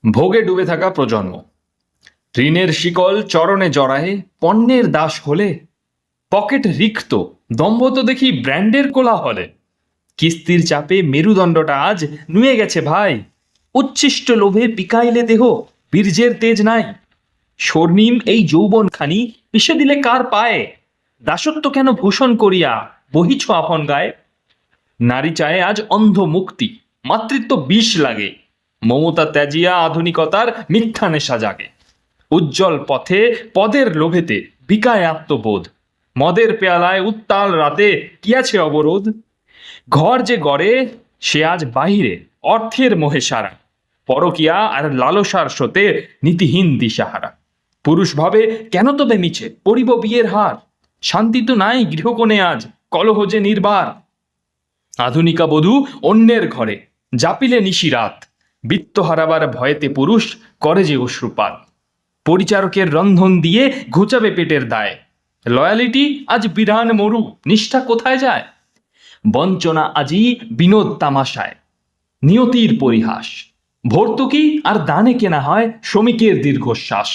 ভোগে ডুবে থাকা প্রজন্ম ঋণের শিকল চরণে জড়ায়ে পণ্যের দাস হলে, পকেট রিক্ত দম্ভ তো দেখি ব্র্যান্ডের কোলাহলে। কিস্তির চাপে মেরুদণ্ডটা আজ নুয়ে গেছে ভাই, উচ্ছিষ্ট লোভে বিকাইলে দেহ বীর্যের তেজ নাই। স্বর্ণিম এই যৌবনখানি পিষে দিলে কার পায়ে, দাসত্ব কেন ভূষণ করিয়া বহিছ আপন গায়ে। নারী চায় আজ অন্ধ মুক্তি, মাতৃত্ব বিষ লাগে, মমতা ত্যাজিয়া আধুনিকতার মিথ্যা নেশা জাগে। উজ্জ্বল পথে পদের লোভেতে বিকায় আত্মবোধ, মদের পেয়ালায় উত্তাল রাতে কি আছে অবরোধ। ঘর যে গড়ে সে আজ বাহিরে অর্থের মোহে সারা, পরকিয়া আর লালসার স্রোতে নীতিহীন দিশাহারা। পুরুষ ভাবে কেন তবে মিছে পরিব বিয়ের হার, শান্তি তো নাই গৃহকোণে আজ কলহ যে নির্বার। আধুনিকা বধূ অন্যের ঘরে জাপিলে নিশি রাত, বৃত্ত হারাবার ভয়েতে পুরুষ করে যে অশ্রুপাত। পরিচারকের রন্ধন দিয়ে ঘুচাবে পেটের দায়, লয়ালিটি আজ বিরান মরু, নিষ্ঠা কোথায় যায়। বঞ্চনা আজি বিনোদ তামাশায়, নিয়তির পরিহাস, ভর্তুকি আর দানে কেনা হয় শ্রমিকের দীর্ঘশ্বাস।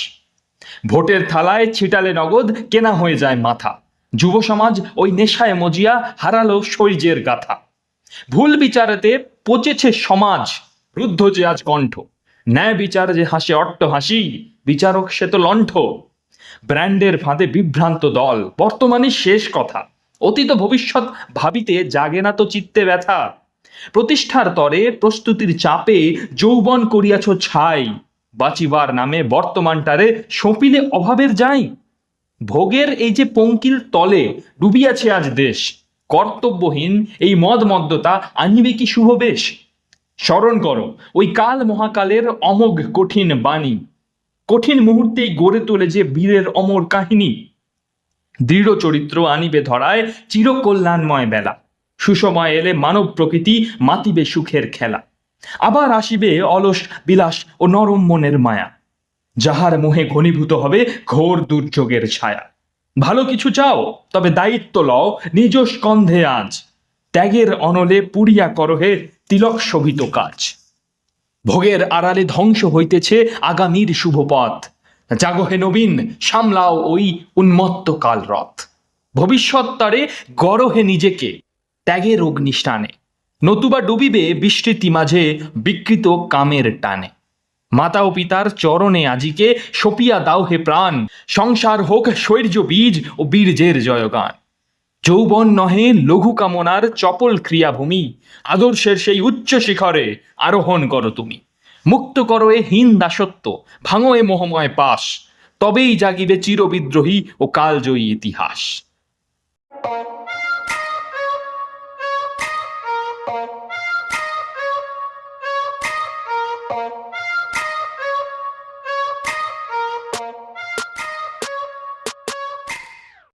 ভোটের থালায় ছিটালে নগদ কেনা হয়ে যায় মাথা, যুব সমাজ ওই নেশায় মজিয়া হারালো শৈর্যের গাথা। ভুল বিচারেতে পচেছে সমাজ, রুদ্ধ যে আজ কণ্ঠ, ন্যায় বিচার যে হাসে অট্ট হাসি, বিচারক সে তো লণ্ঠ। ব্র্যান্ডের ফাঁদে বিভ্রান্ত দল বর্তমানে শেষ কথা, অতীত ভবিষ্যৎ ভাবিতে জাগে না তো চিত্তে ব্যথা। প্রতিষ্ঠার তরে প্রস্তুতির চাপে যৌবন করিয়াছ ছাই, বাঁচিবার নামে বর্তমানটারে সঁপিলে অভাবের যাই। ভোগের এই যে পঙ্কিল তলে ডুবিয়াছে আজ দেশ, কর্তব্যহীন এই মদ মদ্যতা আনিবে কি শুভ বেশ। স্মরণ করো ওই কাল মহাকালের অমোঘ কঠিন বাণী, কঠিন মুহূর্তেই গড়ে তোলে যে বীরের অমর কাহিনী। দৃঢ় চরিত্র আনিবে ধরায় চিরকল্যাণময় বেলা, সুসময় এলে মানব প্রকৃতি মাতিবে সুখের খেলা। আবার আসিবে অলস বিলাস ও নরম মনের মায়া, যাহার মোহে ঘনীভূত হবে ঘোর দুর্যোগের ছায়া। ভালো কিছু চাও তবে দায়িত্ব লও নিজ স্কন্ধে আজ, ত্যাগের অনলে পুড়িয়া করহে তিলক শোভিত কাজ। ভোগের আড়ালে ধ্বংস হইতেছে আগামীর শুভ পথ, জাগহে নবীন সামলাও ওই উন্মত্ত কালরথ। ভবিষ্যৎ তারে গড়হে নিজেকে ত্যাগের অগ্নিষ্ঠানে, নতুবা ডুবিবে বিস্তৃতি মাঝে বিকৃত কামের টানে। মাতা ও পিতার চরণে আজিকে সপিয়া দাও হে প্রাণ, সংসার হোক শৈর্য বীজ ও বীর্যের জয়গান। যৌবন নহে লঘু কামনার চপল ক্রিয়াভূমি, আদর্শের সেই উচ্চ শিখরে আরোহণ করো তুমি। মুক্ত করো এ হীন দাসত্ব, ভাঙো এ মোহময় পাশ, তবেই জাগিবে চিরবিদ্রোহী ও কালজয়ী ইতিহাস।